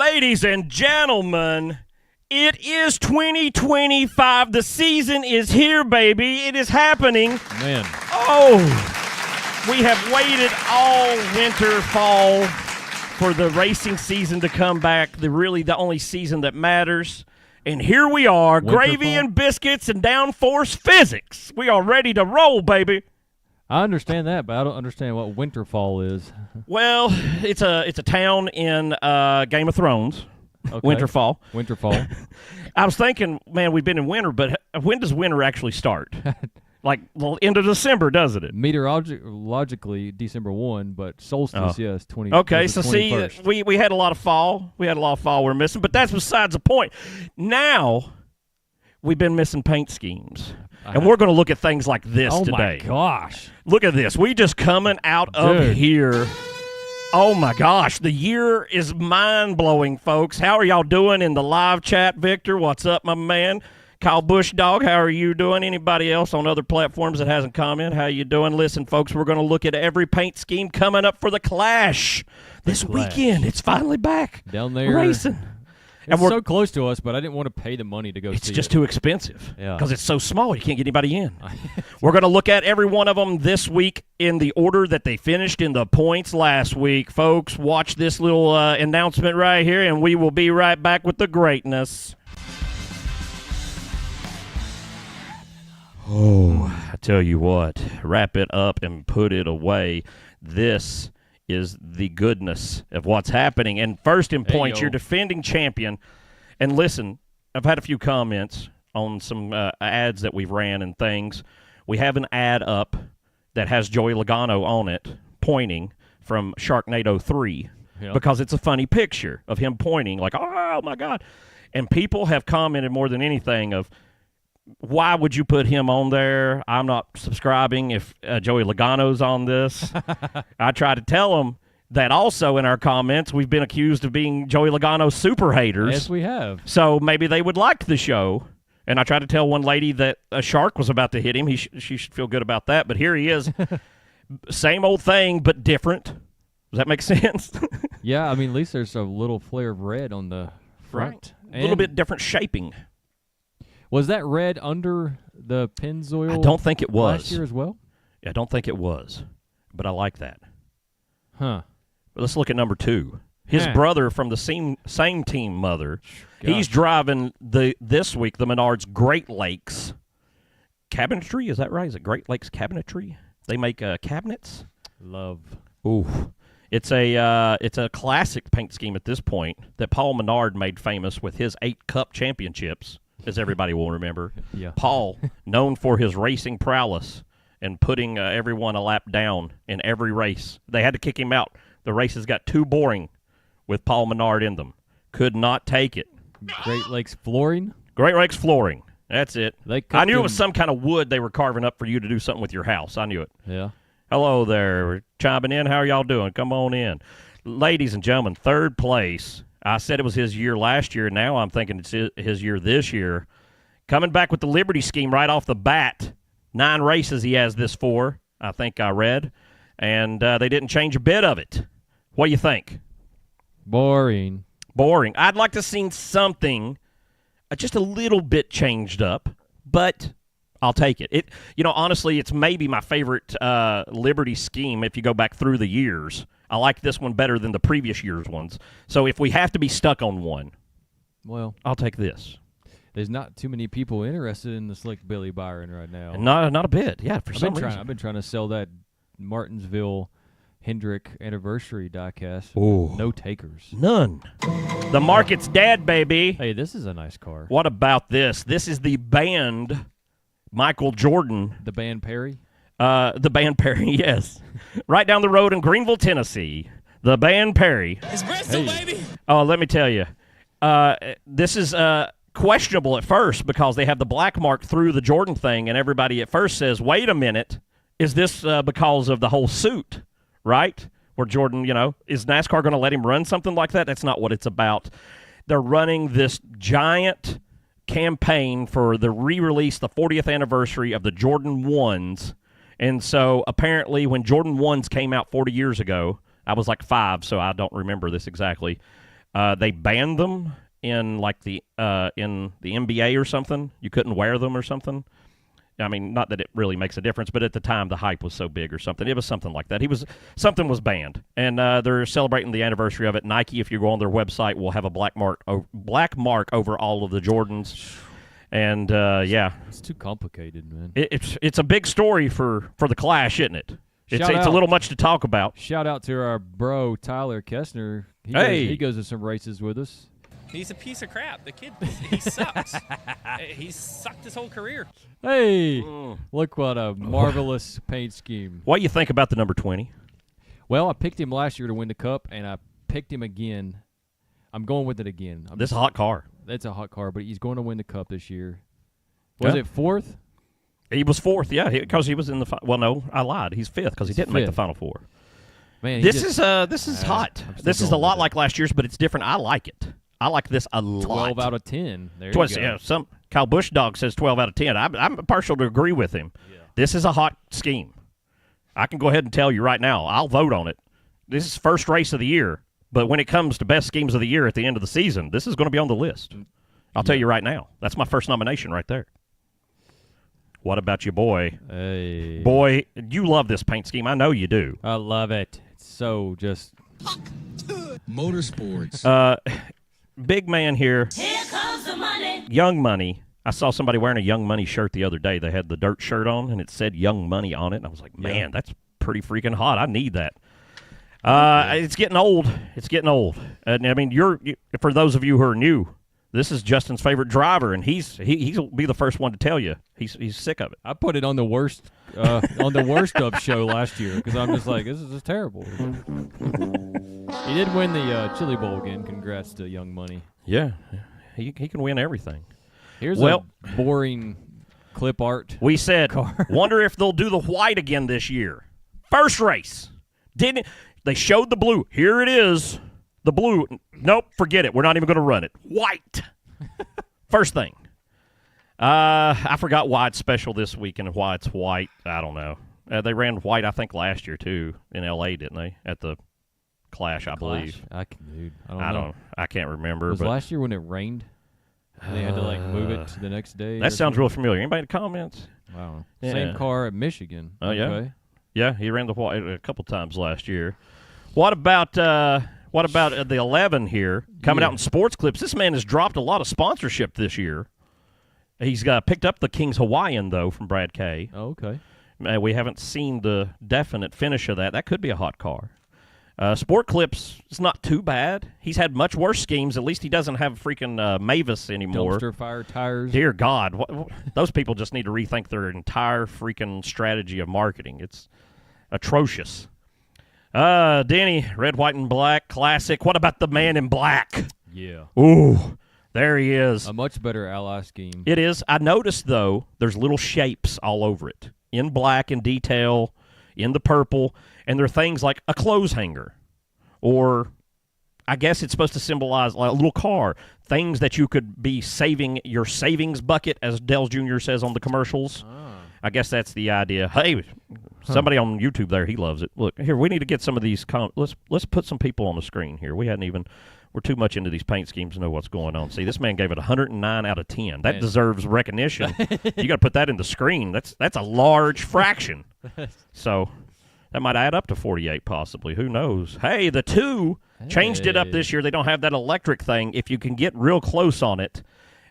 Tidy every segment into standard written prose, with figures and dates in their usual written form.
Ladies and gentlemen, it is 2025. The season is here, baby. It is happening. Man. Oh, we have waited all winter, fall for the racing season to come back, the only season that matters. And here we are, Winter, gravy fall? and biscuits and downforce physics. We are ready to roll, baby. I understand that, but I don't understand what winterfall is. Well, it's a town in Game of Thrones. Okay. Winterfall. Winterfall. I was thinking, man, we've been in winter, but when does winter actually start? Like the end of December, doesn't it? Meteorologically, December 1, but solstice, yes, 20. Okay, so 21st. see, we had a lot of fall. We had a lot of fall we're missing, but that's besides the point. Now, we've been missing paint schemes. And we're going to look at things like this today. Oh, my gosh. Look at this. We just coming out of here. Oh, my gosh. The year is mind-blowing, folks. How are y'all doing in the live chat, Victor? What's up, my man? Kyle Bushdog, how are you doing? Anybody else on other platforms that hasn't commented, how you doing? Listen, folks, we're going to look at every paint scheme coming up for the Clash this weekend. It's finally back. Down there. Racing. It's so close to us, but I didn't want to pay the money to go see it. It's just too expensive because Yeah. it's so small. You can't get anybody in. We're going to look at every one of them this week in the order that they finished in the points last week. Folks, watch this little announcement right here, and we will be right back with the greatness. Oh, I tell you what, wrap it up and put it away. This is the goodness of what's happening. And first in points, your defending champion. And listen, I've had a few comments on some ads that we've ran and things. We have an ad up that has Joey Logano on it pointing from Sharknado 3 because it's a funny picture of him pointing like, oh, my God. And people have commented more than anything of, why would you put him on there? I'm not subscribing if Joey Logano's on this. I try to tell them that also in our comments we've been accused of being Joey Logano super haters. Yes, we have. So maybe they would like the show. And I tried to tell one lady that a shark was about to hit him. She should feel good about that. But here he is. Same old thing, but different. Does that make sense? Yeah, I mean, at least there's a little flare of red on the front. Right. A little bit different shaping. Was that red under the Pennzoil? I don't think it was. Last year as well? I don't think it was, but I like that. Huh. But let's look at number 2. His brother from the same team mother. Gosh. He's driving this week the Menards Great Lakes Cabinetry. Is that right? Is it Great Lakes Cabinetry? They make cabinets. Love. Ooh. It's a classic paint scheme at this point that Paul Menard made famous with his 8 Cup championships, as everybody will remember. Yeah. Paul, known for his racing prowess and putting everyone a lap down in every race. They had to kick him out. The races got too boring with Paul Menard in them. Could not take it. Great Lakes Flooring? Great Lakes Flooring. That's it. I knew it was him. some kind of wood they were carving up for you to do something with your house. I knew it. Yeah. Hello there. We're chiming in. How are y'all doing? Come on in. Ladies and gentlemen, third place. I said it was his year last year. Now I'm thinking it's his year this year. Coming back with the Liberty scheme right off the bat. 9 races he has this for, I think I read. And they didn't change a bit of it. What do you think? Boring. Boring. I'd like to see something just a little bit changed up, but I'll take it. Honestly, it's maybe my favorite Liberty scheme if you go back through the years. I like this one better than the previous year's ones. So if we have to be stuck on one, well, I'll take this. There's not too many people interested in the Slick Billy Byron right now. Not a bit. Yeah, for some reason. I've been trying to sell that Martinsville Hendrick anniversary diecast. Ooh. No takers. None. The market's dead, baby. Hey, this is a nice car. What about this? This is the band Michael Jordan. The band Perry? The band Perry, yes. Right down the road in Greenville, Tennessee. The band Perry. It's Bristol, baby. Oh, let me tell you. This is questionable at first because they have the black mark through the Jordan thing, and everybody at first says, wait a minute, is this because of the whole suit, right? Where Jordan, is NASCAR going to let him run something like that? That's not what it's about. They're running this giant campaign for the re-release, the 40th anniversary of the Jordan 1s. And so apparently when Jordan 1s came out 40 years ago, I was like 5, so I don't remember this exactly. They banned them in like the NBA or something. You couldn't wear them or something. I mean, not that it really makes a difference, but at the time the hype was so big or something. It was something like that. Something was banned, and they're celebrating the anniversary of it. Nike, if you go on their website, will have a black mark over all of the Jordans. And yeah, it's too complicated, man. It's a big story for the Clash, isn't it? It's a little much to talk about. Shout out to our bro Tyler Kessner. He goes to some races with us. He's a piece of crap. The kid, he sucks. He's sucked his whole career. Hey, look what a marvelous paint scheme. What do you think about the number 20? Well, I picked him last year to win the Cup, and I picked him again. I'm going with it again. This is a hot car. That's a hot car, but he's going to win the Cup this year. Was it fourth? He was fourth, yeah, because he was in the well, no, I lied. He's fifth because he didn't make the Final Four. Man, this is hot. This is a lot like last year's, but it's different. I like it. I like this a lot. 12 out of 10. There you go. Yeah, Kyle Busch Dog says 12 out of 10. I'm partial to agree with him. Yeah. This is a hot scheme. I can go ahead and tell you right now. I'll vote on it. This is first race of the year, but when it comes to best schemes of the year at the end of the season, this is going to be on the list. I'll tell you right now. That's my first nomination right there. What about you, boy? Hey. Boy, you love this paint scheme. I know you do. I love it. It's so just... Motorsports. Big man here. Here comes the money. Young Money. I saw somebody wearing a Young Money shirt the other day. They had the dirt shirt on, and it said Young Money on it. And I was like, man, that's pretty freaking hot. I need that. It's getting old. It's getting old. And I mean, for those of you who are new, this is Justin's favorite driver, and he'll be the first one to tell you he's sick of it. I put it on the worst of show last year because I'm just like, this is just terrible. He did win the Chili Bowl again. Congrats to Young Money. Yeah, he can win everything. Here's a boring clip art. We said, wonder if they'll do the white again this year. First race. They showed the blue. Here it is. The blue. Nope, forget it. We're not even going to run it. White. First thing. I forgot why it's special this week and why it's white. I don't know. They ran white, I think, last year, too, in L.A., didn't they? At the Clash, I believe. I don't know. I can't remember. Was last year when it rained? And they had to move it to the next day. That sounds real familiar. Anybody in the comments? Wow. Yeah. Same car at Michigan. Oh yeah. Yeah, he ran the white a couple times last year. What about the 11 here coming out in sports clips? This man has dropped a lot of sponsorship this year. He's picked up the King's Hawaiian though from Brad Kay. Oh, okay. We haven't seen the definite finish of that. That could be a hot car. Sport Clips is not too bad. He's had much worse schemes. At least he doesn't have freaking Mavis anymore. Dumpster fire tires. Dear God. Those people just need to rethink their entire freaking strategy of marketing. It's atrocious. Denny, red, white, and black, classic. What about the man in black? Yeah. Ooh, there he is. A much better ally scheme. It is. I noticed, though, there's little shapes all over it. In black, in detail, in the purple. And there are things like a clothes hanger, or I guess it's supposed to symbolize like a little car, things that you could be saving your savings bucket, as Dell Jr. says on the commercials. I guess that's the idea. Hey, somebody on YouTube there, he loves it. Look, here, we need to get some of these. Let's put some people on the screen here. We're too much into these paint schemes to know what's going on. See, this man gave it 109 out of 10. That deserves recognition. You got to put that in the screen. That's a large fraction. So that might add up to 48 possibly. Who knows? Hey, the 2 changed it up this year. They don't have that electric thing. If you can get real close on it,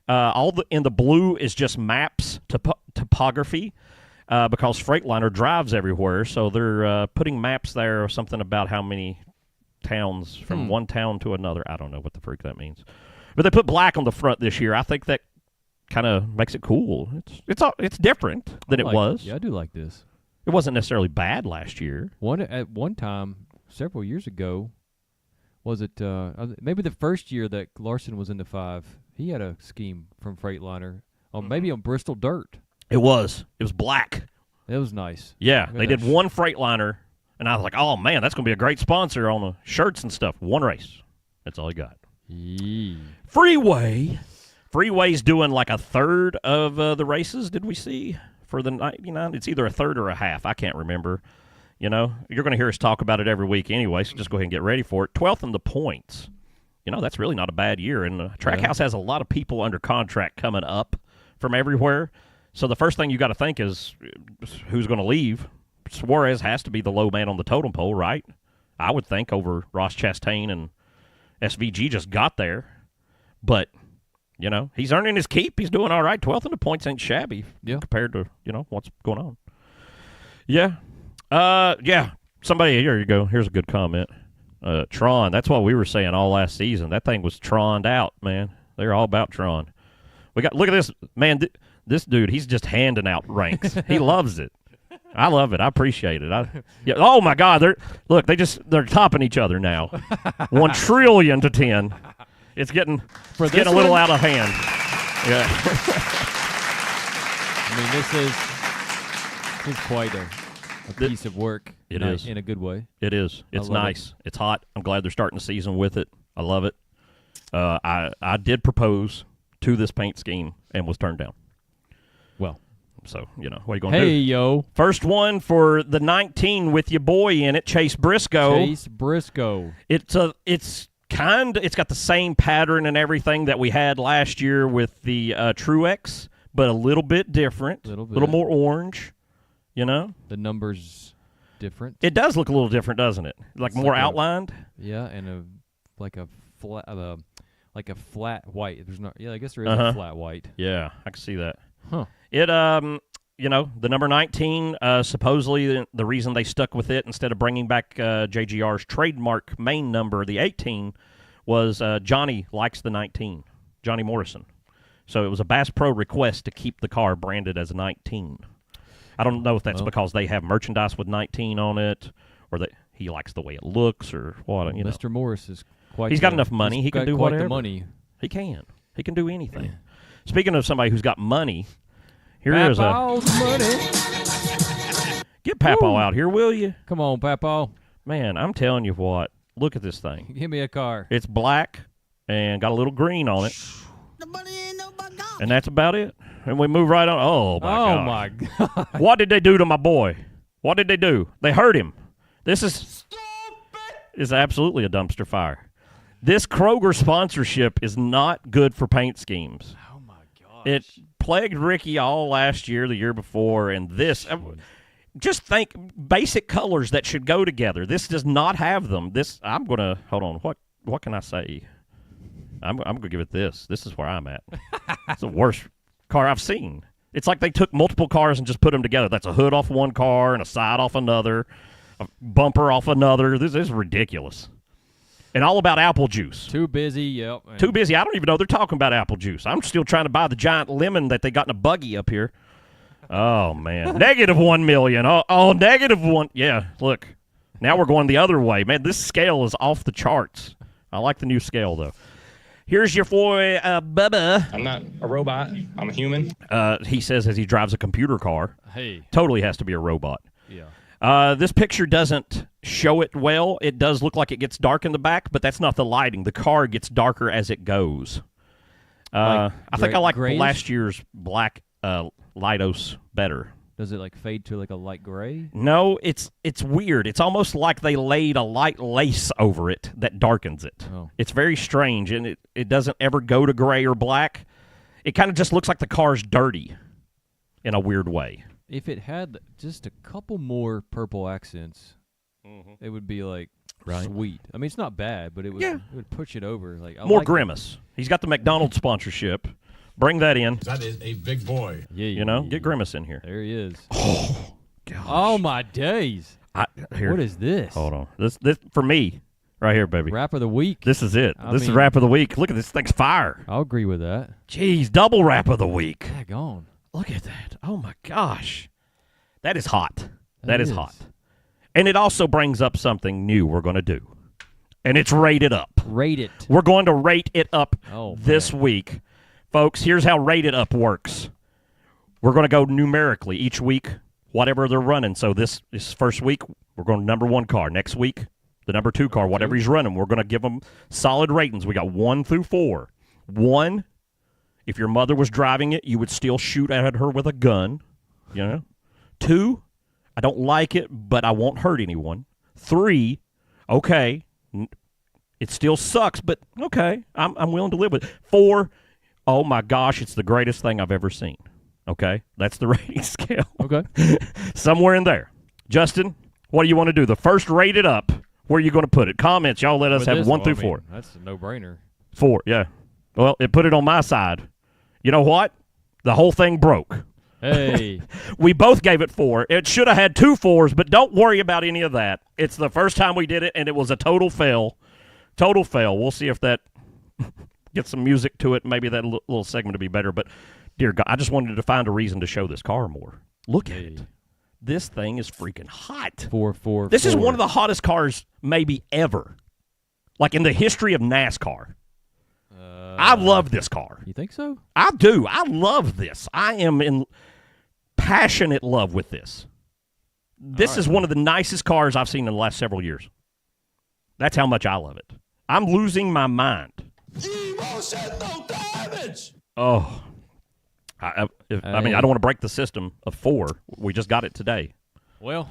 in the blue is just maps, topography, because Freightliner drives everywhere. So they're putting maps there or something about how many towns from one town to another. I don't know what the freak that means. But they put black on the front this year. I think that kind of makes it cool. It's different than it was. Yeah, I do like this. It wasn't necessarily bad last year. At one time, several years ago, was it maybe the first year that Larson was in the 5, he had a scheme from Freightliner, maybe on Bristol Dirt. It was black. It was nice. Yeah, they did one Freightliner, and I was like, oh, man, that's going to be a great sponsor on the shirts and stuff. One race. That's all he got. Freeway's doing like a third of the races, did we see? For the 99, it's either a third or a half. I can't remember. You know, you're going to hear us talk about it every week anyway, so just go ahead and get ready for it. 12th in the points that's really not a bad year. And Trackhouse has a lot of people under contract coming up from everywhere. So the first thing you got to think is who's going to leave. Suarez has to be the low man on the totem pole, right? I would think over Ross Chastain, and SVG just got there. But, he's earning his keep. He's doing all right. 12th in the points ain't shabby compared to, what's going on. Yeah. Somebody, here you go. Here's a good comment. Tron, that's what we were saying all last season. That thing was Tron'd out, man. They're all about Tron. Look at this, man. This dude, he's just handing out ranks. He loves it. I love it. I appreciate it. Oh my God! They're topping each other now. 1 trillion to 10. It's getting a little out of hand. Yeah. I mean, this is quite a piece of work. It is in a good way. It is. It's nice. It's hot. I'm glad they're starting the season with it. I love it. I did propose to this paint scheme and was turned down. Well, so what are you going to do? Hey, yo! First one for the 19 with your boy in it, Chase Briscoe. It's got the same pattern and everything that we had last year with the Truex, but a little bit different, a little more orange. The numbers different. It does look a little different, doesn't it? It's more outlined. Yeah, and a flat white. There's not. Yeah, I guess there is a flat white. Yeah, I can see that. Huh. It the number 19, supposedly the reason they stuck with it instead of bringing back JGR's trademark main number, the 18, was Johnny likes the 19, Johnny Morrison. So it was a Bass Pro request to keep the car branded as a 19. I don't know if that's because they have merchandise with 19 on it, or that he likes the way it looks, or what. Mr. Morris is quite. He's got enough money. He can do whatever. The money. He can. He can do anything. Speaking of somebody who's got money, here is money. Get Papaw out here, will you? Come on, Papaw. Man, I'm telling you what. Look at this thing. Give me a car. It's black and got a little green on it. And that's about it. And we move right on. Oh, my God. What did they do to my boy? What did they do? They hurt him. This is absolutely a dumpster fire. This Kroger sponsorship is not good for paint schemes. Oh, my gosh. It plagued Ricky all last year, the year before, and this. Just think basic colors that should go together. This does not have them. I'm going to, hold on, what can I say? I'm going to give it this. This is where I'm at. It's the worst car I've seen. It's like they took multiple cars and just put them together. That's a hood off one car and a side off another, a bumper off another. This is ridiculous. And all about apple juice. Too busy, yep. Too busy. I don't even know they're talking about apple juice. I'm still trying to buy the giant lemon that they got in a buggy up here. Oh, man. -1 million. Oh, -1. Yeah, look. Now we're going the other way. Man, this scale is off the charts. I like the new scale, though. Here's your boy, Bubba. I'm not a robot. I'm a human. He says as he drives a computer car. Hey. Totally has to be a robot. Yeah. This picture doesn't show it well. It does look like it gets dark in the back, but that's not the lighting. The car gets darker as it goes. I think I like last year's black Lidos better. Does it fade to a light gray? No, it's weird. It's almost like they laid a light lace over it that darkens it. Oh. It's very strange, and it doesn't ever go to gray or black. It kind of just looks like the car's dirty in a weird way. If it had just a couple more purple accents, it would be sweet. I mean, it's not bad, but it would push it over. More Grimace. He's got the McDonald's sponsorship. Bring that in. That is a big boy. Yeah, get Grimace in here. There he is. Oh, gosh. Oh, my days. What is this? Hold on. This for me, right here, baby. Rap of the week. This is it. This is Rap of the Week. Look at this thing's fire. I'll agree with that. Jeez, double Rap of the Week. Dag on. Look at that. Oh, my gosh. That is hot. That is hot. And it also brings up something new we're going to do. And it's Rate It Up. Rate it. We're going to rate it up this man. week. Folks, here's how Rate It Up works. We're going to go numerically each week, whatever they're running. So this first week, we're going to number 1 car. Next week, the number 2 car, whatever he's running, we're going to give them solid ratings. We got 1 through 4. 1, if your mother was driving it, you would still shoot at her with a gun. 2, I don't like it, but I won't hurt anyone. 3, okay, It still sucks, but okay, I'm willing to live with it. 4, oh my gosh, it's the greatest thing I've ever seen. Okay, that's the rating scale. Okay. Somewhere in there. Justin, what do you want to do? The first rated up. Where are you going to put it? Comments, y'all let us have 1 through 4. That's a no-brainer. 4, yeah. Well, it put it on my side. You know what? The whole thing broke. Hey. We both gave it 4. It should have had 2 4s, but don't worry about any of that. It's the first time we did it, and it was a total fail. Total fail. We'll see if that gets some music to it. Maybe that little segment will be better. But, dear God, I just wanted to find a reason to show this car more. Look at it. This thing is freaking hot. 4. This is one of the hottest cars maybe ever, like in the history of NASCAR. I love this car. You think so? I do. I love this. I am in passionate love with this. This is one of the nicest cars I've seen in the last several years. That's how much I love it. I'm losing my mind. Emotional damage. Oh. I mean, I don't want to break the system of 4. We just got it today. Well.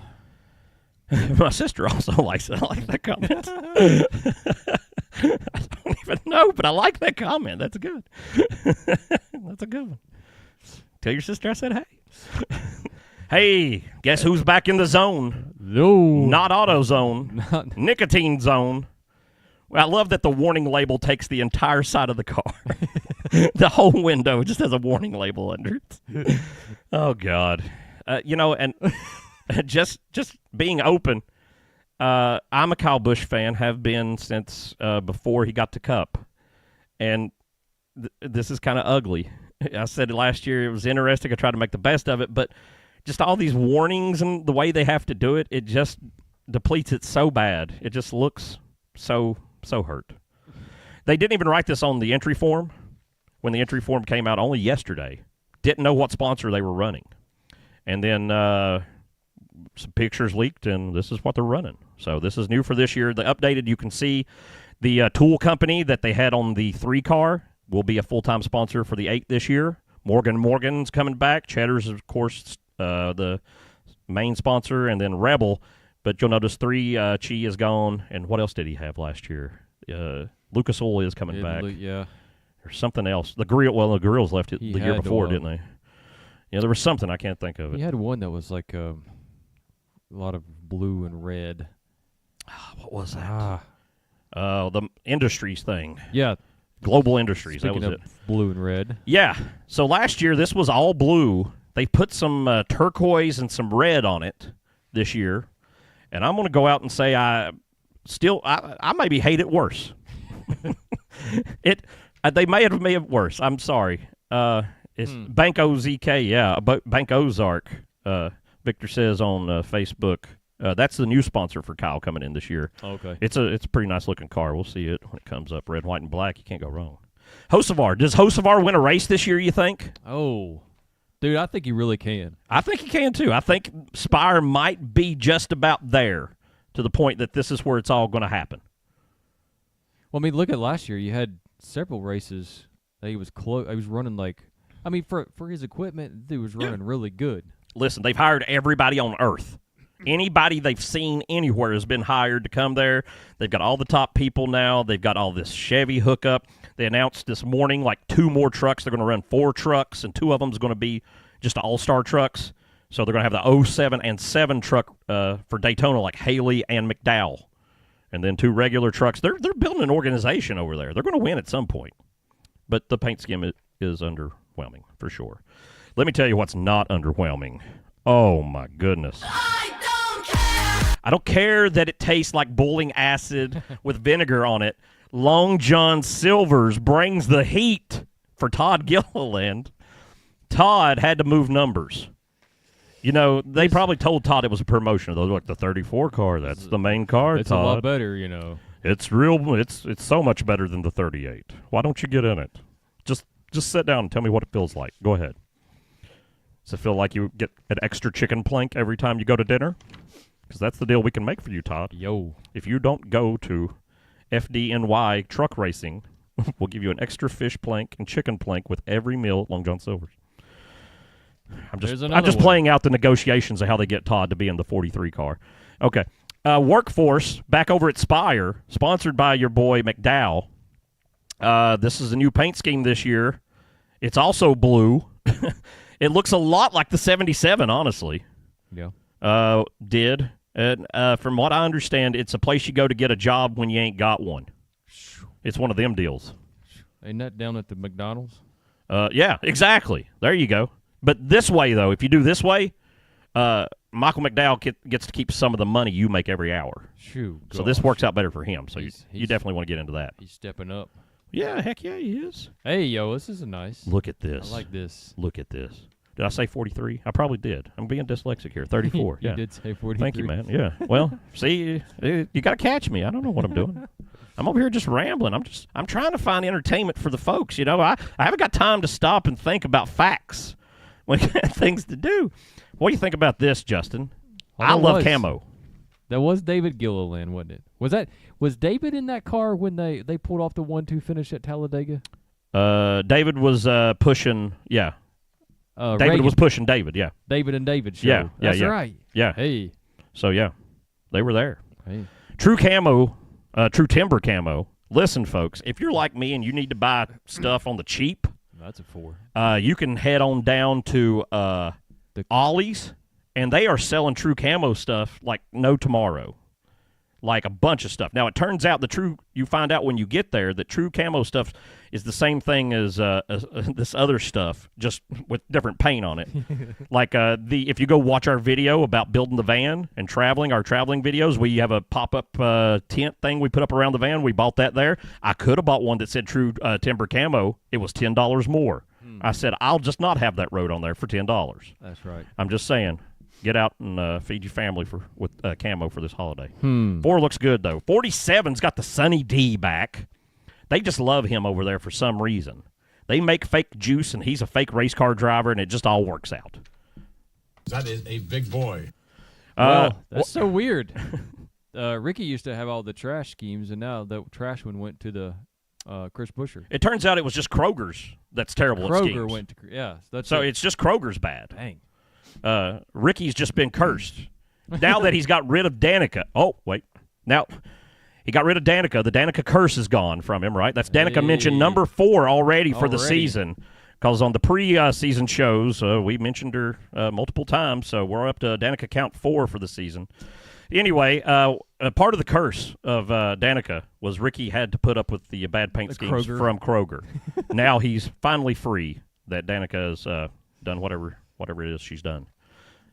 My sister also likes it. I like that comment. I don't even know, but I like that comment. That's good. That's a good one. Tell your sister I said hey. Hey, guess who's back in the zone? No. Not auto zone. Nicotine zone. Well, I love that the warning label takes the entire side of the car. The whole window just has a warning label under it. Oh, God. And just being open, I'm a Kyle Busch fan, have been since before he got to Cup. And this is kind of ugly. I said last year it was interesting. I tried to make the best of it, but just all these warnings and the way they have to do it, it just depletes it so bad. It just looks so hurt. They didn't even write this on the entry form when the entry form came out only yesterday. Didn't know what sponsor they were running. And then some pictures leaked, and this is what they're running. So this is new for this year. The updated, you can see the tool company that they had on the 3 car will be a full-time sponsor for the 8 this year. Morgan's coming back. Cheddar's, of course, the main sponsor, and then Rebel. But you'll notice 3, Chi is gone, and what else did he have last year? Lucas Oil is coming back. Yeah. Or something else. The Grills left it the year before, didn't they? Yeah, there was something. I can't think of it. He had one that was like a lot of blue and red. What was that? The Industries thing. Yeah. Global Industries. Speaking that was of it. Blue and red. Yeah. So last year, this was all blue. They put some turquoise and some red on it this year. And I'm going to go out and say I maybe hate it worse. They may have made it worse. I'm sorry. It's Bank OZK, yeah. Bank Ozark, Victor says on Facebook. That's the new sponsor for Kyle coming in this year. Okay. It's a pretty nice-looking car. We'll see it when it comes up. Red, white, and black. You can't go wrong. Hocevar. Does Hocevar win a race this year, you think? Oh. Dude, I think he really can. I think he can, too. I think Spire might be just about there to the point that this is where it's all going to happen. Well, I mean, look at last year. You had several races that he was close. He was running like, I mean, for his equipment, dude was running really good. Listen, they've hired everybody on Earth. Anybody they've seen anywhere has been hired to come there. They've got all the top people now. They've got all this Chevy hookup. They announced this morning like 2 more trucks. They're going to run 4 trucks, and 2 of them is going to be just all-star trucks. So they're going to have the 07 and 7 truck for Daytona, like Haley and McDowell. And then 2 regular trucks. They're building an organization over there. They're going to win at some point. But the paint scheme is underwhelming, for sure. Let me tell you what's not underwhelming. Oh, my goodness. I don't care that it tastes like boiling acid with vinegar on it. Long John Silver's brings the heat for Todd Gilliland. Todd had to move numbers. You know, they probably told Todd it was a promotion. Those like the 34 car. That's the main car, It's Todd. a lot better, you know. It's real. It's so much better than the 38. Why don't you get in it? Just sit down and tell me what it feels like. Go ahead. Does it feel like you get an extra chicken plank every time you go to dinner? Because that's the deal we can make for you, Todd. Yo. If you don't go to FDNY truck racing, we'll give you an extra fish plank and chicken plank with every meal at Long John Silver's. I'm just playing out the negotiations of how they get Todd to be in the 43 car. Okay. Workforce back over at Spire, sponsored by your boy McDowell. This is a new paint scheme this year. It's also blue. It looks a lot like the 77, honestly. Yeah. Did. And from what I understand, it's a place you go to get a job when you ain't got one. It's one of them deals. Ain't that down at the McDonald's? Yeah, exactly. There you go. But this way, though, if you do this way, Michael McDowell gets to keep some of the money you make every hour. Shoo, so this works out better for him. So He's you definitely want to get into that. He's stepping up. Yeah, heck yeah, he is. Hey, yo, this is a nice. Look at this. I like this. Look at this. Did I say 43? I probably did. I'm being dyslexic here. 34. You Yeah. did say 43. Thank you, man. Yeah. Well, see, you got to catch me. I don't know what I'm doing. I'm over here just rambling. I'm trying to find entertainment for the folks. You know, I haven't got time to stop and think about facts when I got things to do. What do you think about this, Justin? Well, I love camo. That was David Gilliland, wasn't it? Was David in that car when they pulled off the 1-2 finish at Talladega? David was pushing. Yeah. David Reagan. was pushing David. Yeah. David and David show. Yeah. That's yeah. right. Yeah. Hey. So yeah, they were there. Hey. True camo, true timber camo. Listen, folks, if you're like me and you need to buy stuff on the cheap, That's a 4. you can head on down to Ollie's, and they are selling true camo stuff like no tomorrow, like a bunch of stuff. Now, it turns out you find out when you get there that true camo stuff is the same thing as this other stuff, just with different paint on it. Like if you go watch our video about building the van and our traveling videos, we have a pop-up tent thing we put up around the van. We bought that there. I could have bought one that said true timber camo. It was $10 more. I said, I'll just not have that road on there for $10. That's right. I'm just saying. Get out and feed your family with camo for this holiday. 4 looks good, though. 47's got the Sunny D back. They just love him over there for some reason. They make fake juice, and he's a fake race car driver, and it just all works out. That is a big boy. Well, that's so weird. Ricky used to have all the trash schemes, and now the trash one went to the Chris Buescher. It turns out it was just Kroger's that's terrible at schemes. Kroger went to So it's just Kroger's bad. Dang. Ricky's just been cursed. Now that he's got rid of Danica. Oh, wait. Now, he got rid of Danica. The Danica curse is gone from him, right? That's Danica mentioned number 4 already for the season. Because on the pre-season shows, we mentioned her multiple times, so we're up to Danica count 4 for the season. Anyway, part of the curse of Danica was Ricky had to put up with the bad paint schemes from Kroger. Now he's finally free that Danica has done whatever it is she's done.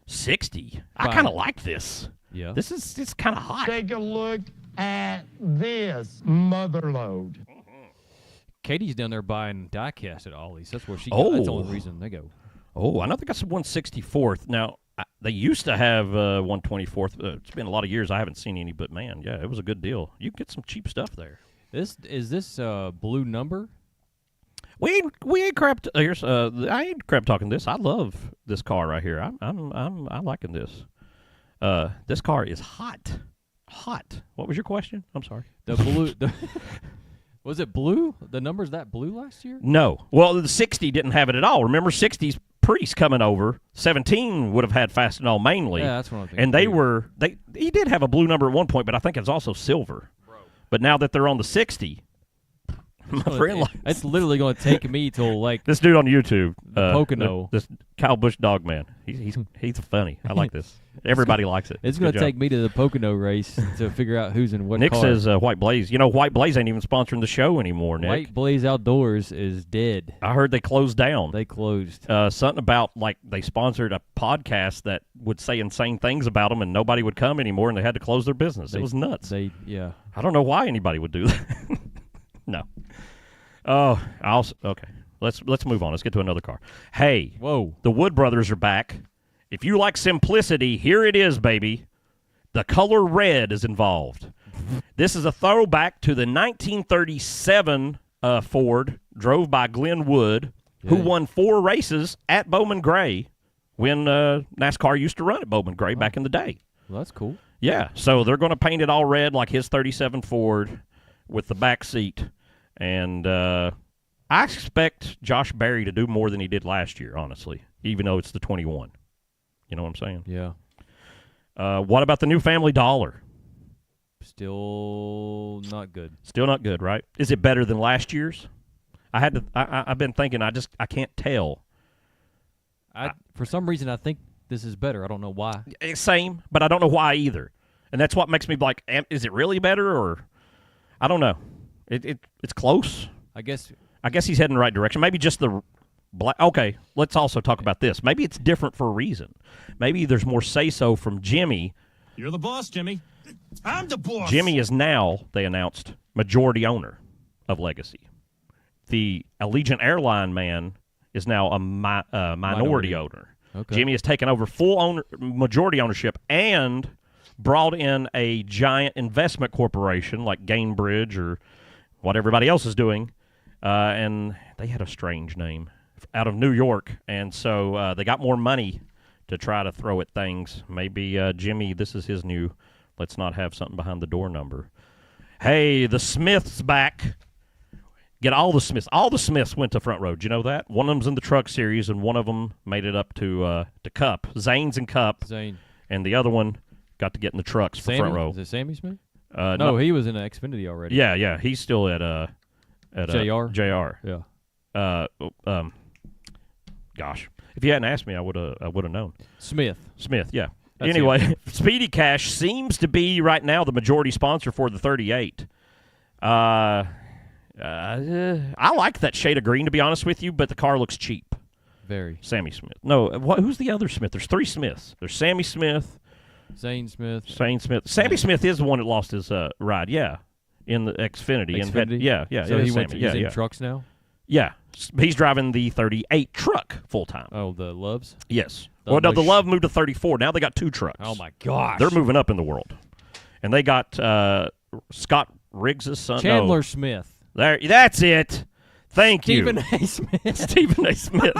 60. I kind of like this. Yeah. It's kind of hot. Take a look at this motherload. Katie's down there buying die-cast at Ollie's. That's where she Oh. That's the only reason they go. Oh, I know they got some 164th. Now, they used to have 124th. It's been a lot of years. I haven't seen any, but, man, yeah, it was a good deal. You can get some cheap stuff there. Is this blue number? We ain't crap. I ain't crap talking this. I love this car right here. I'm liking this. This car is hot. Hot. What was your question? I'm sorry. The blue. Was it blue? The number's that blue last year? No. Well, the 60 didn't have it at all. Remember, 60's Priest coming over. 17 would have had Fastenal mainly. Yeah, that's what I'm thinking. And he did have a blue number at one point, but I think it's also silver. Bro. But now that they're on the 60, my friend it's literally going to take me till like this dude on YouTube, Pocono. This Kyle Busch dog man. He's funny. I like this. Everybody likes it. It's going to take me to the Pocono race to figure out who's in what Nick car. says White Blaze. You know, White Blaze ain't even sponsoring the show anymore, Nick. White Blaze Outdoors is dead. I heard they closed down. They closed. Something about, like, they sponsored a podcast that would say insane things about them and nobody would come anymore and they had to close their business. It was nuts. Yeah. I don't know why anybody would do that. No. Oh, okay. Let's move on. Let's get to another car. Hey. Whoa. The Wood Brothers are back. If you like simplicity, here it is, baby. The color red is involved. This is a throwback to the 1937 Ford drove by Glenn Wood, who won 4 races at Bowman Gray when NASCAR used to run at Bowman Gray back in the day. Well, that's cool. Yeah, so they're going to paint it all red like his 37 Ford with the back seat. And I expect Josh Berry to do more than he did last year, honestly, even though it's the 21. You know what I'm saying? Yeah. What about the new Family Dollar? Still not good. Still not good, right? Is it better than last year's? I've been thinking. I can't tell. For some reason, I think this is better. I don't know why. Same, but I don't know why either. And that's what makes me like, is it really better, or I don't know. It's close. I guess he's heading the right direction. Maybe just the black. Okay, let's also talk about this. Maybe it's different for a reason. Maybe there's more say-so from Jimmy. You're the boss, Jimmy. I'm the boss. Jimmy is now, they announced, majority owner of Legacy. The Allegiant Airline man is now a minority owner. Okay. Jimmy has taken over majority ownership and brought in a giant investment corporation like Gainbridge or what everybody else is doing, and they had a strange name, out of New York, and so they got more money to try to throw at things. Maybe Jimmy, this is his new let's not have something behind the door number. Hey, the Smiths back. Get all the Smiths. All the Smiths went to Front Row. Do you know that? One of them's in the Truck Series, and one of them made it up to Cup. Zane's and Cup. Zane. And the other one got to get in the trucks for Front Row. Is it Sammy Smith? No, he was in Xfinity already. Yeah. He's still at JR. JR. Yeah. Gosh, if you hadn't asked me, I would have known. Smith, yeah. That's anyway, Speedy Cash seems to be right now the majority sponsor for the 38. I like that shade of green, to be honest with you, but the car looks cheap. Very. Sammy Smith. No, who's the other Smith? There's 3 Smiths. There's Sammy Smith. Zane Smith. Sammy Smith is the one that lost his ride, yeah, in the Xfinity. Xfinity? So he's in trucks now? Yeah. He's driving the 38 truck full-time. Oh, the Loves? Yes. The Love moved to 34. Now they got 2 trucks. Oh, my gosh. They're moving up in the world. And they got Scott Riggs' son. Chandler Smith. That's it. Thank you. Stephen A. Smith. Stephen A. Smith.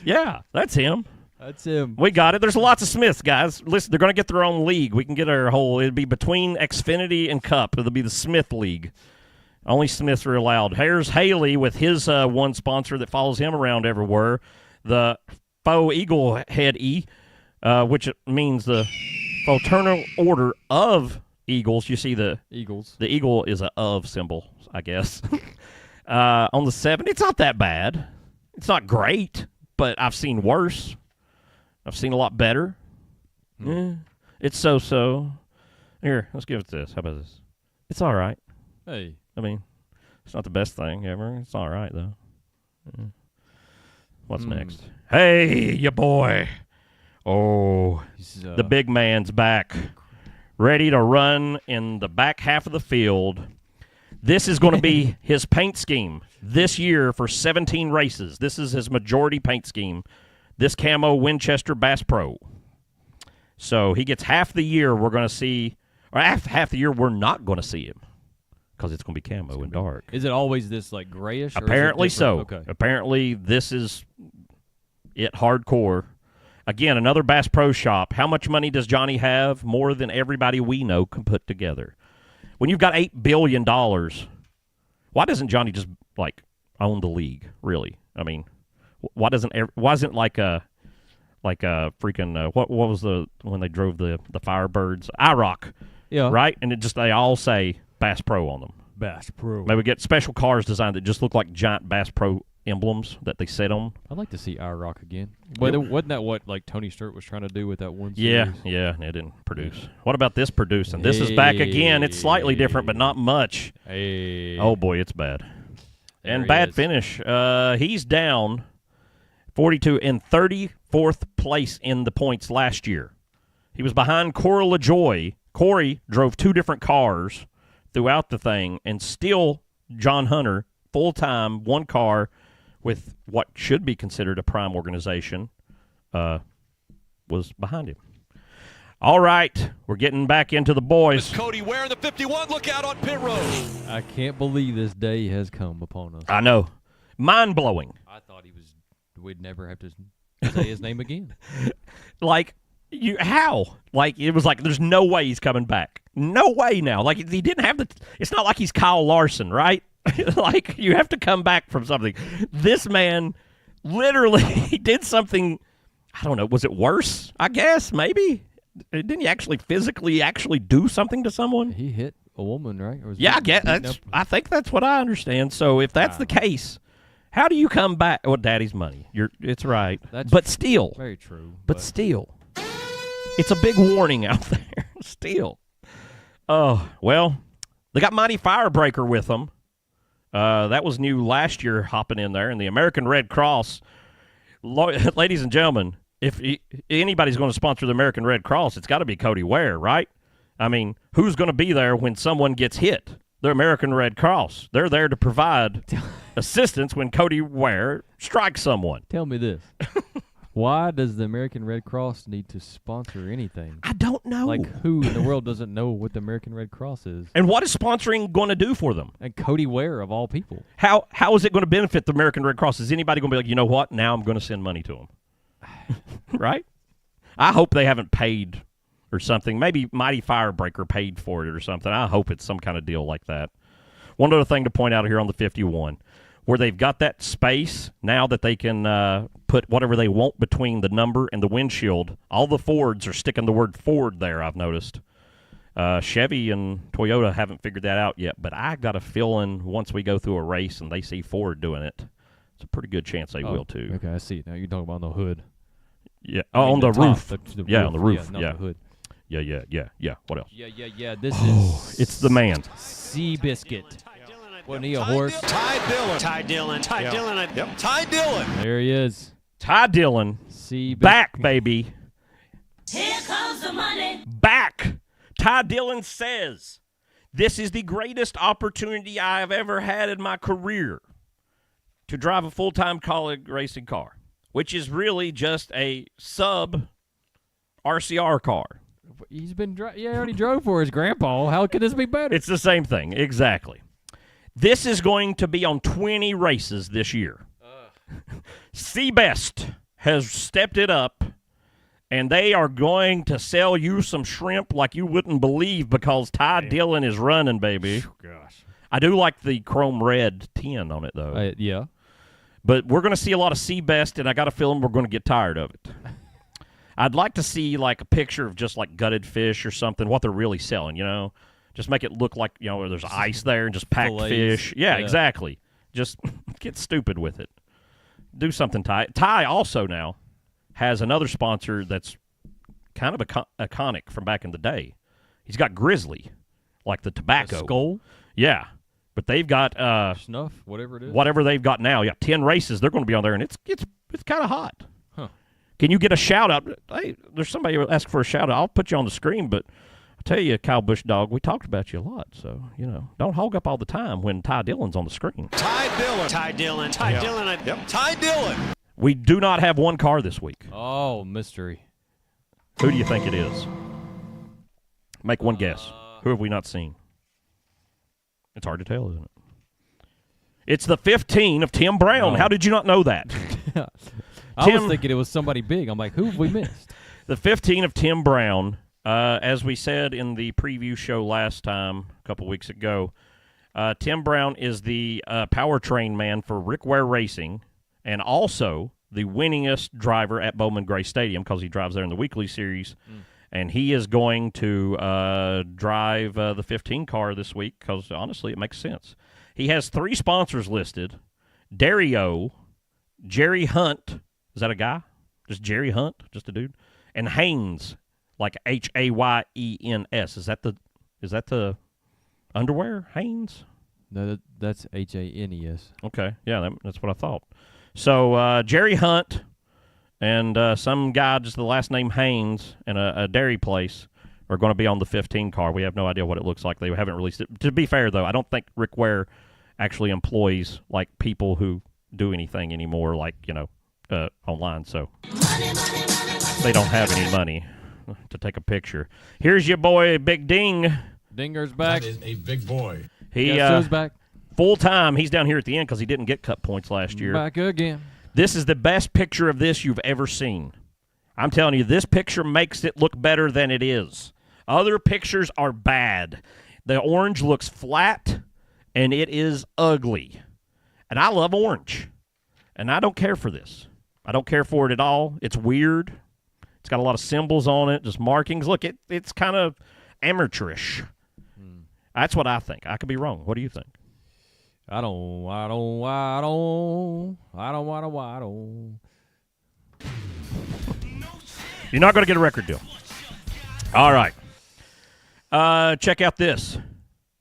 Yeah, that's him. That's him. We got it. There's lots of Smiths, guys. Listen, they're going to get their own league. We can get our whole – it'll be between Xfinity and Cup. It'll be the Smith League. Only Smiths are allowed. Here's Haley with his one sponsor that follows him around everywhere, the Faux Eagle Head E, which means the fraternal order of Eagles. You see the Eagles. The eagle is a of symbol, I guess. On the 7, it's not that bad. It's not great, but I've seen worse. I've seen a lot better. It's so-so. Here, let's give it this. How about this? It's all right. Hey. I mean, it's not the best thing ever. It's all right, though. What's next? Hey, ya boy. Oh, the big man's back. Ready to run in the back half of the field. This is going to be his paint scheme this year for 17 races. This is his majority paint scheme. This camo Winchester Bass Pro. So he gets half the year we're going to see, or half the year we're not going to see him because it's going to be camo and dark. Is it always this like grayish? Apparently so. Okay. Apparently this is it hardcore. Again, another Bass Pro Shop. How much money does Johnny have? More than everybody we know can put together. When you've got $8 billion, why doesn't Johnny just, like, own the league, really? I mean, why isn't like a freaking, what was when they drove the Firebirds? IROC, yeah. Right? And they all say Bass Pro on them. Bass Pro. Maybe we get special cars designed that just look like giant Bass Pro emblems that they sit on. I'd like to see IROC again. Wasn't that what like Tony Stewart was trying to do with that one series? Yeah, it didn't produce. What about this producing? This is back again. It's slightly different, but not much. Hey. Oh, boy, it's bad. And bad finish. He's down 42 in 34th place in the points last year. He was behind Corey LaJoy. Corey drove 2 different cars throughout the thing, and still John Hunter, full-time, 1 car, with what should be considered a prime organization, was behind him. All right, we're getting back into the boys. It's Cody wearing the 51. Look out on pit road. I can't believe this day has come upon us. I know. Mind-blowing. I thought we'd never have to say his name again. Like, how? Like, it was like, there's no way he's coming back. No way now. Like, he didn't have it's not like he's Kyle Larson, right? Like, you have to come back from something. This man literally did something, I don't know, was it worse? I guess, maybe. Didn't he actually physically do something to someone? He hit a woman, right? Or was Yeah, he I think that's what I understand. So if that's the case, how do you come back? Well, daddy's money. It's right. But still. very true. But still. It's a big warning out there. Still. Oh, well, they got Mighty Firebreaker with them. That was new last year hopping in there. And the American Red Cross, ladies and gentlemen, if anybody's going to sponsor the American Red Cross, it's got to be Cody Ware, right? I mean, who's going to be there when someone gets hit? The American Red Cross. They're there to provide assistance when Cody Ware strikes someone. Tell me this. Why does the American Red Cross need to sponsor anything? I don't know. Like, who in the world doesn't know what the American Red Cross is? And what is sponsoring going to do for them? And Cody Ware, of all people. How is it going to benefit the American Red Cross? Is anybody going to be like, you know what? Now I'm going to send money to them. Right? I hope they haven't paid or something. Maybe Mighty Firebreaker paid for it or something. I hope it's some kind of deal like that. One other thing to point out here on the 51, where they've got that space now that they can put whatever they want between the number and the windshield. All the Fords are sticking the word Ford there, I've noticed. Chevy and Toyota haven't figured that out yet, but I got a feeling once we go through a race and they see Ford doing it, it's a pretty good chance they will too. Okay, I see it now. You're talking about on the hood. Yeah, on the roof. On the roof. Yeah, not the hood. Yeah. What else? Yeah. This is It's the man. Seabiscuit. Wasn't he a horse? Ty Dillon. Yep. Ty Dillon. There he is. Ty Dillon. Seabiscuit. Back, baby. Here comes the money. Back. Ty Dillon says, this is the greatest opportunity I have ever had in my career to drive a full-time college racing car, which is really just a sub RCR car. He's been he already drove for his grandpa. How could this be better? It's the same thing, exactly. This is going to be on 20 races this year. Seabest has stepped it up, and they are going to sell you some shrimp like you wouldn't believe because Ty Dillon is running, baby. Gosh. I do like the chrome red 10 on it, though. Yeah. But we're going to see a lot of Seabest, and I got a feeling we're going to get tired of it. I'd like to see, like, a picture of just, like, gutted fish or something, what they're really selling, you know? Just make it look like, you know, there's ice there and just packed fish. Yeah, exactly. Just get stupid with it. Do something, Ty. Ty also now has another sponsor that's kind of iconic from back in the day. He's got Grizzly, like the tobacco. Skull? Yeah. But they've got snuff, whatever it is. Whatever they've got now. Yeah, 10 races. They're going to be on there, and it's kind of hot. Huh. Can you get a shout-out? Hey, there's somebody who asked for a shout-out. I'll put you on the screen, but I tell you, Kyle Busch Dog, we talked about you a lot, so, you know, don't hog up all the time when Ty Dillon's on the screen. Ty Dillon. Yep. Ty Dillon. We do not have one car this week. Oh, mystery. Who do you think it is? Make one guess. Who have we not seen? It's hard to tell, isn't it? It's the 15 of Tim Brown. Oh. How did you not know that? I was thinking it was somebody big. I'm like, who have we missed? The 15 of Tim Brown, as we said in the preview show last time, a couple weeks ago, Tim Brown is the powertrain man for Rick Ware Racing and also the winningest driver at Bowman Gray Stadium because he drives there in the weekly series. And he is going to drive the 15 car this week because, honestly, it makes sense. He has 3 sponsors listed. Dario, Jerry Hunt. Is that a guy? Just Jerry Hunt? Just a dude? And Haynes, like Hayens. Is that the underwear, Haynes? No, that's Hanes. Okay. Yeah, that's what I thought. So Jerry Hunt and some guy, just the last name Haynes, and a dairy place are going to be on the 15 car. We have no idea what it looks like. They haven't released it. To be fair, though, I don't think Rick Ware actually employs, like, people who do anything anymore, like, you know, online. So they don't have any money to take a picture. Here's your boy, Big Ding. Dinger's back. That is a big boy. Who's back? Full time. He's down here at the end because he didn't get cut points last year. Back again. This is the best picture of this you've ever seen. I'm telling you, this picture makes it look better than it is. Other pictures are bad. The orange looks flat, and it is ugly. And I love orange, and I don't care for this. I don't care for it at all. It's weird. It's got a lot of symbols on it, just markings. Look, it's kind of amateurish. That's what I think. I could be wrong. What do you think? I don't. You're not going to get a record deal. All right. Check out this.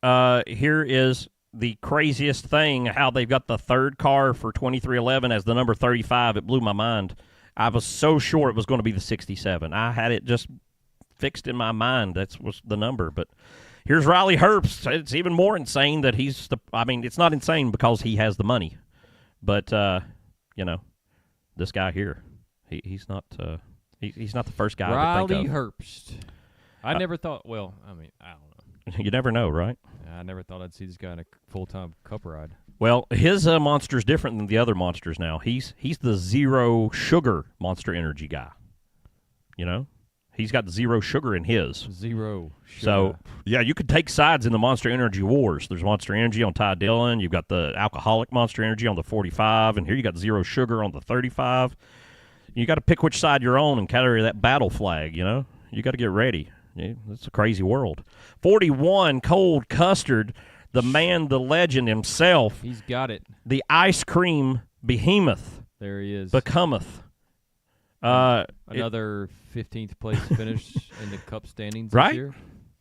Here is the craziest thing, how they've got the third car for 2311 as the number 35. It blew my mind. I was so sure it was going to be the 67. I had it just fixed in my mind. That was the number. But here's Riley Herbst. It's even more insane that he's the – I mean, it's not insane because he has the money. But, this guy here, he's not he's not the first guy I could think of. Riley Herbst. I never thought – well, I mean, I don't know. You never know, right? I never thought I'd see this guy in a full-time cup ride. Well, his monster's different than the other monsters now. He's the zero sugar Monster Energy guy. You know? He's got zero sugar in his. Zero sugar. So, yeah, you could take sides in the Monster Energy wars. There's Monster Energy on Ty Dillon. You've got the alcoholic Monster Energy on the 45, and here you got zero sugar on the 35. You got to pick which side you're on and carry that battle flag, you know? You got to get ready. Yeah, it's a crazy world. 41, Cold Custard, the man, the legend himself. He's got it. The ice cream behemoth. There he is. Becometh. Another 15th place finish in the Cup standings right? this year.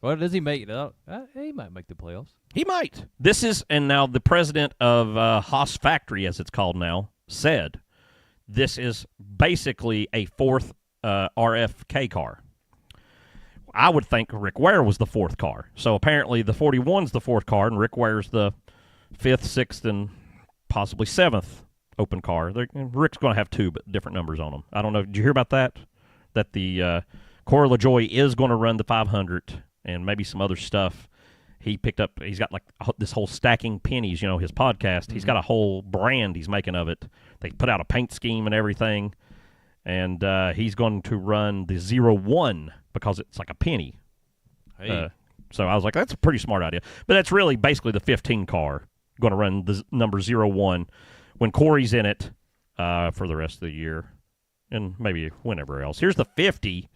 Well, does he make it out? He might make the playoffs. He might. This is, and now the president of Haas Factory, as it's called now, said this is basically a fourth RFK car. I would think Rick Ware was the fourth car. So apparently the 41's the fourth car, and Rick Ware's the fifth, sixth, and possibly seventh open car. Rick's going to have two, but different numbers on them. I don't know. Did you hear about that? That the Cora LaJoie is going to run the 500 and maybe some other stuff. He's got like this whole Stacking Pennies, you know, his podcast. Mm-hmm. He's got a whole brand he's making of it. They put out a paint scheme and everything. And he's going to run the 01 because it's like a penny. Hey. So I was like, that's a pretty smart idea. But that's really basically the 15 car going to run the number 01 when Corey's in it for the rest of the year and maybe whenever else. Here's the 50,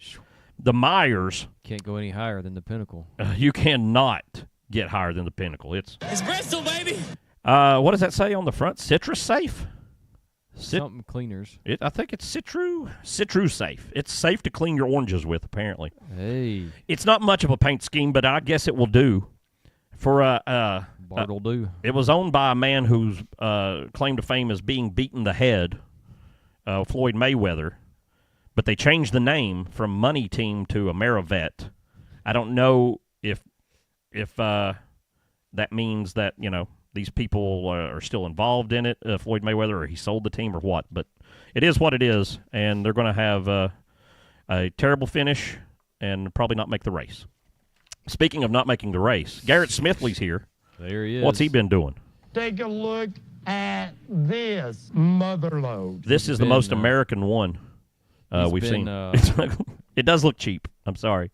the Myers. Can't go any higher than the Pinnacle. You cannot get higher than the Pinnacle. It's Bristol, baby. What does that say on the front? Citrus Safe? Something cleaners. I think it's Citru Safe. It's safe to clean your oranges with, apparently. Hey. It's not much of a paint scheme, but I guess it will do. Bart'll do. It was owned by a man whose claim to fame is being beaten the head, Floyd Mayweather. But they changed the name from Money Team to Amerivet. I don't know if that means that, you know, these people are still involved in it, Floyd Mayweather, or he sold the team or what. But it is what it is, and they're going to have a terrible finish and probably not make the race. Speaking of not making the race, Garrett Smithley's here. There he is. What's he been doing? Take a look at this motherload. This is the most American one we've seen. It does look cheap. I'm sorry.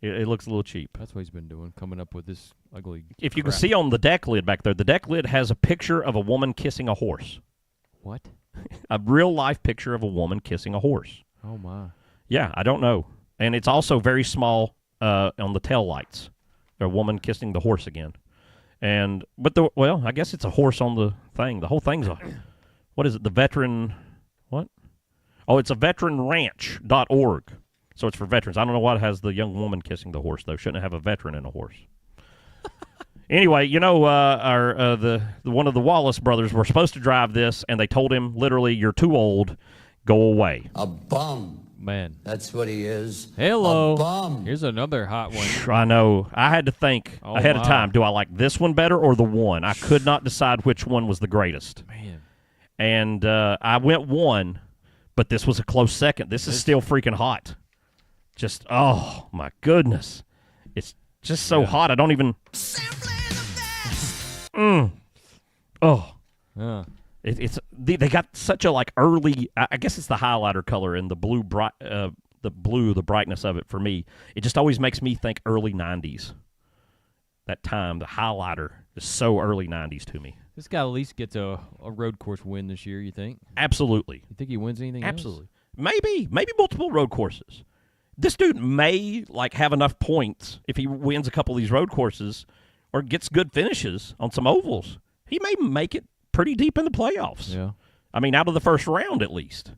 It looks a little cheap. That's what he's been doing, coming up with this ugly If you crap. can see on the deck lid back there, the deck lid has a picture of a woman kissing a horse. What? A real-life picture of a woman kissing a horse. Oh, my. Yeah, I don't know. And it's also very small on the tail lights. A woman kissing the horse again. I guess it's a horse on the thing. The whole thing's what is it, the veteran, what? Oh, it's a veteranranch.org. So it's for veterans. I don't know why it has the young woman kissing the horse, though. Shouldn't it have a veteran and a horse? Anyway, you know, one of the Wallace brothers were supposed to drive this, and they told him, literally, you're too old, go away. A bum. Man. That's what he is. Hello. A bum. Here's another hot one. I know. I had to think ahead of time. Do I like this one better or the one? I could not decide which one was the greatest. Man. And I went one, but this was a close second. This is still freaking hot. Just, oh, my goodness. It's just so hot. I don't even. Oh. They got such a like early. I guess it's the highlighter color and the blue the brightness of it for me. It just always makes me think early 90s. That time, the highlighter is so early 90s to me. This guy at least gets a road course win this year, you think? Absolutely. You think he wins anything Absolutely. else? Maybe multiple road courses. This dude may have enough points if he wins a couple of these road courses or gets good finishes on some ovals. He may make it pretty deep in the playoffs. Yeah. I mean, out of the first round at least.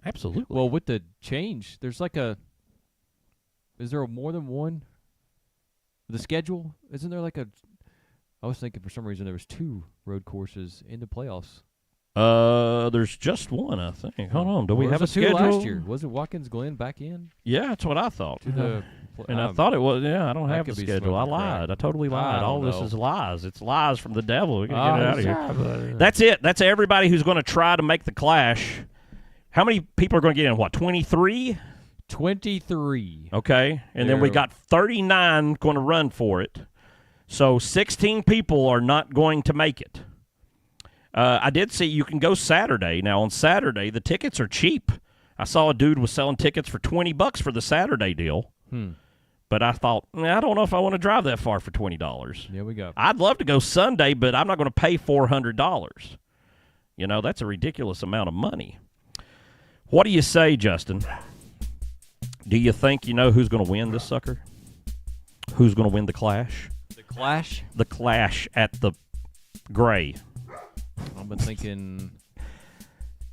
Absolutely. Well, with the change, there's is there more than one? The schedule? Isn't there I was thinking for some reason there was 2 road courses in the playoffs. There's just one, I think. Hold on. Do we have a 2 schedule? last year? Was it Watkins Glen back in? Yeah, that's what I thought. I thought it was. Yeah, I don't have the could be schedule. I smoking crack. lied. I totally lied. I All don't this know. is lies. It's lies from the devil. We gotta get it out of here. here. That's it. That's everybody who's going to try to make the Clash. How many people are going to get in? What, 23? 23. Okay, and then we got 39 going to run for it. So 16 people are not going to make it. I did see you can go Saturday. Now, on Saturday, the tickets are cheap. I saw a dude was selling tickets for $20 for the Saturday deal. But I thought, I don't know if I want to drive that far for $20. Yeah, we go. I'd love to go Sunday, but I'm not going to pay $400. That's a ridiculous amount of money. What do you say, Justin? Do you think you know who's going to win this sucker? Who's going to win the Clash? The Clash? The Clash at the Gray. I've been thinking.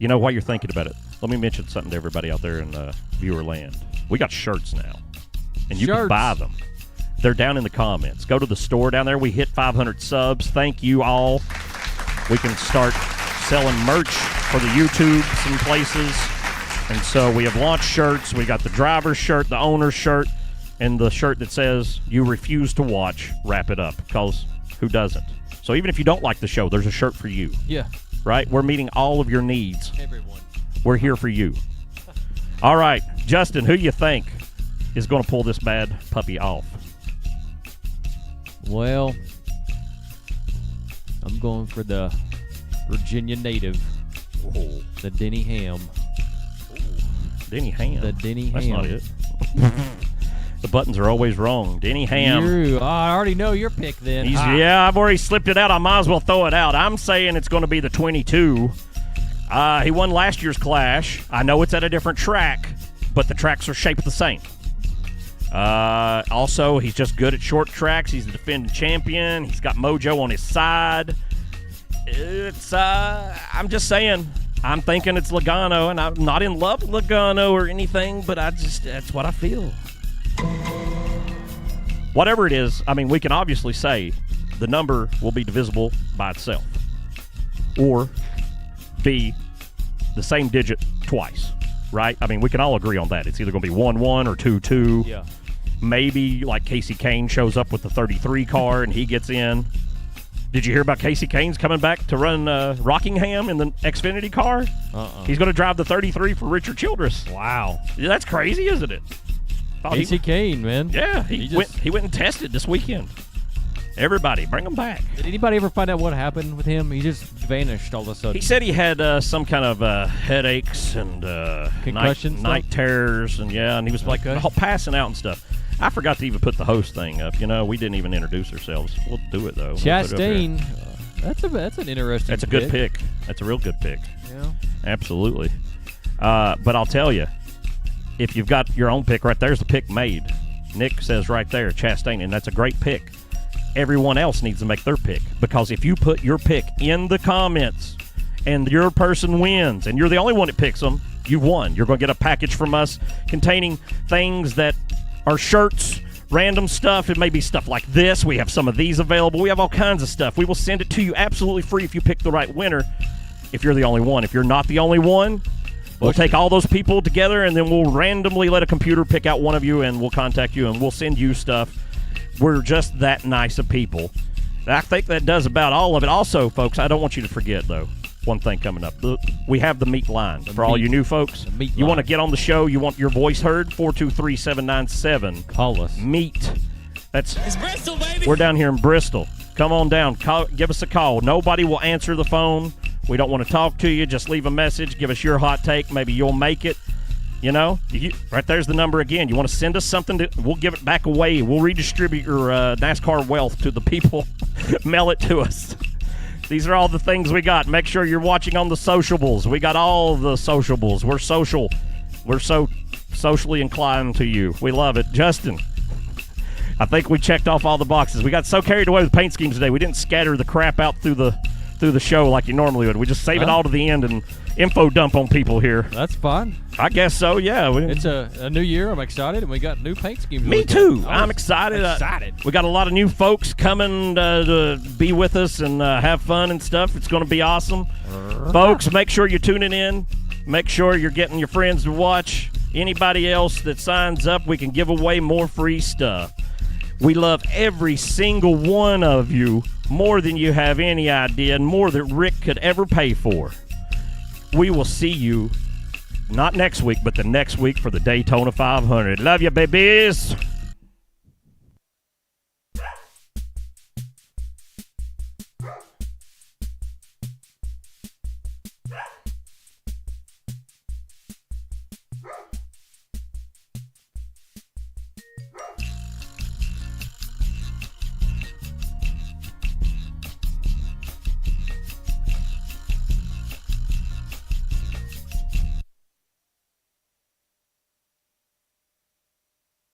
While you're thinking about it, let me mention something to everybody out there in viewer land. We got shirts now, and you can buy them. They're down in the comments. Go to the store down there. We hit 500 subs. Thank you all. We can start selling merch for the YouTubes and places. And so we have launched shirts. We got the driver's shirt, the owner's shirt, and the shirt that says, "You refuse to watch, wrap it up." Because who doesn't? So even if you don't like the show, there's a shirt for you. Yeah. Right? We're meeting all of your needs. Everyone. We're here for you. All right. Justin, who you think is going to pull this bad puppy off? Well, I'm going for the Virginia native, the Denny Ham. Denny Ham. The Denny That's Ham. not it. The buttons are always wrong. Denny Ham. I already know your pick then. Yeah, I've already slipped it out. I might as well throw it out. I'm saying it's going to be the 22. He won last year's Clash. I know it's at a different track, but the tracks are shaped the same. Also, he's just good at short tracks. He's the defending champion. He's got mojo on his side. I'm just saying, I'm thinking it's Logano, and I'm not in love with Logano or anything, but that's what I feel. Whatever it is, I mean, we can obviously say the number will be divisible by itself or be the same digit twice, right? I mean, we can all agree on that. It's either going to be 1-1 or 2-2. Yeah. Maybe like Casey Kane shows up with the 33 car and he gets in. Did you hear about Casey Kane's coming back to run Rockingham in the Xfinity car? He's going to drive the 33 for Richard Childress. Wow. Yeah, that's crazy, isn't it? Casey Kane, man. Yeah, he went and tested this weekend. Everybody, bring him back. Did anybody ever find out what happened with him? He just vanished all of a sudden. He said he had some kind of headaches and night terrors, and he was passing out and stuff. I forgot to even put the host thing up. We didn't even introduce ourselves. We'll do it though. Chastain, that's an interesting. That's a good pick. That's a real good pick. Yeah, absolutely. But I'll tell you, if you've got your own pick, right there's the pick made. Nick says right there, Chastain, and that's a great pick. Everyone else needs to make their pick, because if you put your pick in the comments and your person wins and you're the only one that picks them, you've won. You're going to get a package from us containing things that are shirts, random stuff. It may be stuff like this. We have some of these available. We have all kinds of stuff. We will send it to you absolutely free if you pick the right winner, if you're the only one. If you're not the only one, we'll take all those people together, and then we'll randomly let a computer pick out one of you, and we'll contact you, and we'll send you stuff. We're just that nice of people. I think that does about all of it. Also, folks, I don't want you to forget, though, one thing coming up. We have the meat line for all you new folks. You want to get on the show, you want your voice heard, 423-797. Call us. Meat. It's Bristol, baby. We're down here in Bristol. Come on down. Give us a call. Nobody will answer the phone. We don't want to talk to you. Just leave a message. Give us your hot take. Maybe you'll make it. Right there's the number again. You want to send us something, we'll give it back away. We'll redistribute your NASCAR wealth to the people. Mail it to us. These are all the things we got. Make sure you're watching on the sociables. We got all the sociables. We're social. We're so socially inclined to you. We love it. Justin, I think we checked off all the boxes. We got so carried away with paint schemes today, we didn't scatter the crap out through the show like you normally would. We just save it all to the end and info dump on people here. That's fine. I guess so, yeah. It's a new year. I'm excited, and we got new paint schemes. Me too. I'm excited. We got a lot of new folks coming to be with us and have fun and stuff. It's going to be awesome. Folks, make sure you're tuning in. Make sure you're getting your friends to watch. Anybody else that signs up, we can give away more free stuff. We love every single one of you more than you have any idea, and more than Rick could ever pay for. We will see you not next week, but the next week for the Daytona 500. Love you, babies.